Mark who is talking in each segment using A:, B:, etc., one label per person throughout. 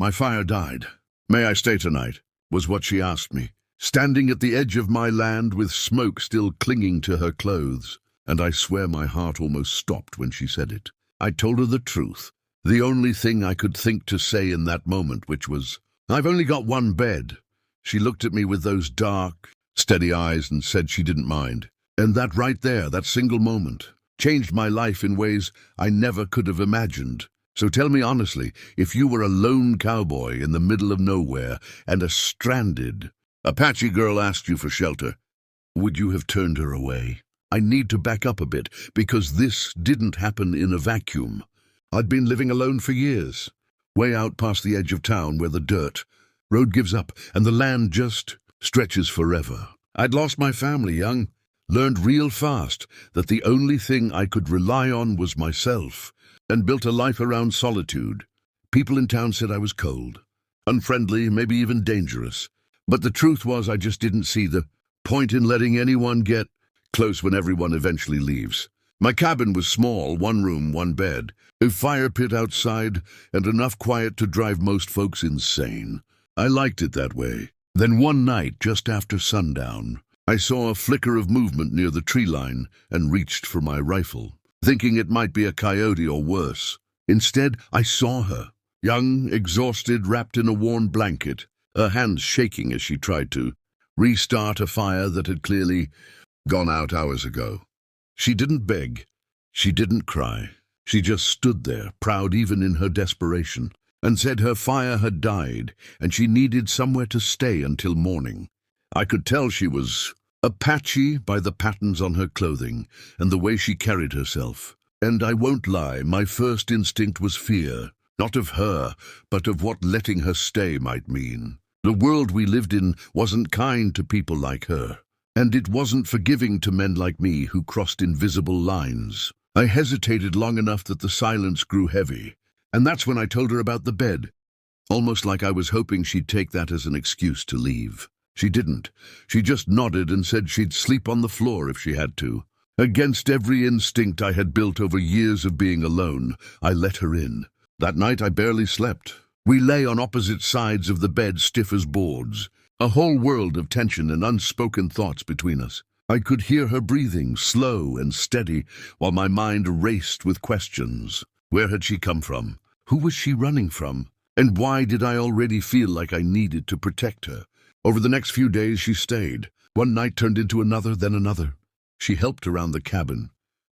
A: My fire died. May I stay tonight? Was what she asked me, standing at the edge of my land with smoke still clinging to her clothes, and I swear my heart almost stopped when she said it. I told her the truth, the only thing I could think to say in that moment, which was, "I've only got one bed." She looked at me with those dark, steady eyes and said she didn't mind. And that right there, that single moment, changed my life in ways I never could have imagined. So tell me honestly, if you were a lone cowboy in the middle of nowhere and a stranded Apache girl asked you for shelter, would you have turned her away? I need to back up a bit, because this didn't happen in a vacuum. I'd been living alone for years, way out past the edge of town where the road gives up and the land just stretches forever. I'd lost my family young, learned real fast that the only thing I could rely on was myself, and built a life around solitude. People in town said I was cold, unfriendly, maybe even dangerous. But the truth was I just didn't see the point in letting anyone get close when everyone eventually leaves. My cabin was small, one room, one bed, a fire pit outside, and enough quiet to drive most folks insane. I liked it that way. Then one night, just after sundown, I saw a flicker of movement near the tree line and reached for my rifle, thinking it might be a coyote or worse. Instead, I saw her, young, exhausted, wrapped in a worn blanket, her hands shaking as she tried to restart a fire that had clearly gone out hours ago. She didn't beg. She didn't cry. She just stood there, proud even in her desperation, and said her fire had died and she needed somewhere to stay until morning. I could tell she was Apache by the patterns on her clothing and the way she carried herself. And I won't lie, my first instinct was fear, not of her, but of what letting her stay might mean. The world we lived in wasn't kind to people like her, and it wasn't forgiving to men like me who crossed invisible lines. I hesitated long enough that the silence grew heavy, and that's when I told her about the bed, almost like I was hoping she'd take that as an excuse to leave. She didn't. She just nodded and said she'd sleep on the floor if she had to. Against every instinct I had built over years of being alone, I let her in. That night I barely slept. We lay on opposite sides of the bed, stiff as boards, a whole world of tension and unspoken thoughts between us. I could hear her breathing, slow and steady, while my mind raced with questions. Where had she come from? Who was she running from? And why did I already feel like I needed to protect her? Over the next few days she stayed. One night turned into another, then another. She helped around the cabin,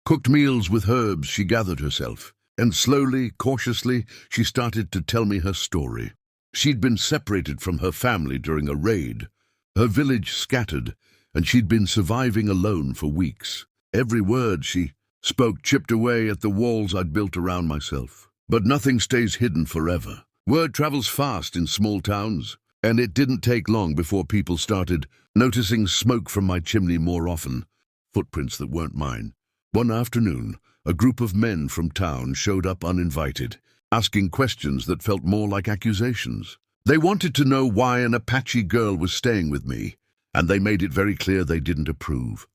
A: cooked meals with herbs she gathered herself, and slowly, cautiously, she started to tell me her story. She'd been separated from her family during a raid, her village scattered, and she'd been surviving alone for weeks. Every word she spoke chipped away at the walls I'd built around myself. But nothing stays hidden forever. Word travels fast in small towns, and it didn't take long before people started noticing smoke from my chimney more often, footprints that weren't mine. One afternoon, a group of men from town showed up uninvited, asking questions that felt more like accusations. They wanted to know why an Apache girl was staying with me, and they made it very clear they didn't approve.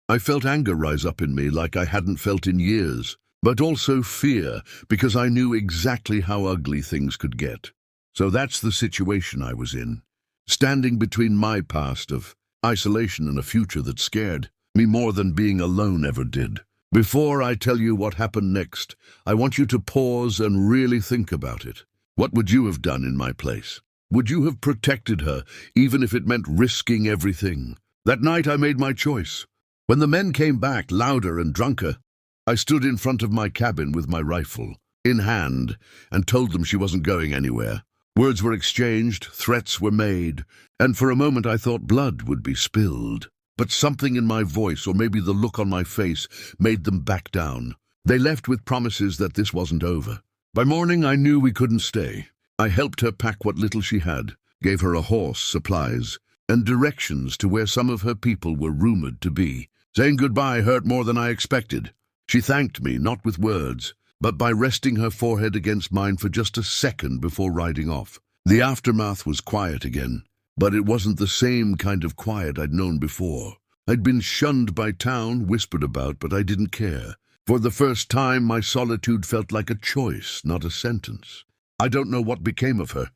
A: I felt anger rise up in me like I hadn't felt in years, but also fear, because I knew exactly how ugly things could get. So that's the situation I was in, standing between my past of isolation and a future that scared me more than being alone ever did. Before I tell you what happened next, I want you to pause and really think about it. What would you have done in my place? Would you have protected her, even if it meant risking everything? That night I made my choice. When the men came back, louder and drunker, I stood in front of my cabin with my rifle in hand and told them she wasn't going anywhere. Words were exchanged, threats were made, and for a moment I thought blood would be spilled. But something in my voice, or maybe the look on my face, made them back down. They left with promises that this wasn't over. By morning I knew we couldn't stay. I helped her pack what little she had, gave her a horse, supplies, and directions to where some of her people were rumored to be. Saying goodbye hurt more than I expected. She thanked me, not with words, but by resting her forehead against mine for just a second before riding off. The aftermath was quiet again, but it wasn't the same kind of quiet I'd known before. I'd been shunned by town, whispered about, but I didn't care. For the first time, my solitude felt like a choice, not a sentence. I don't know what became of her.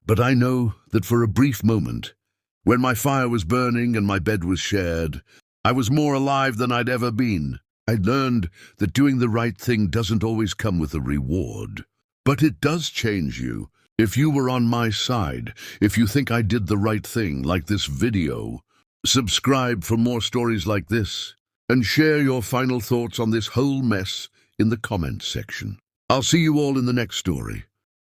A: But I know that for a brief moment, when my fire was burning and my bed was shared, I was more alive than I'd ever been. I learned that doing the right thing doesn't always come with a reward. But it does change you. If you were on my side, if you think I did the right thing, like this video, subscribe for more stories like this, and share your final thoughts on this whole mess in the comments section. I'll see you all in the next story.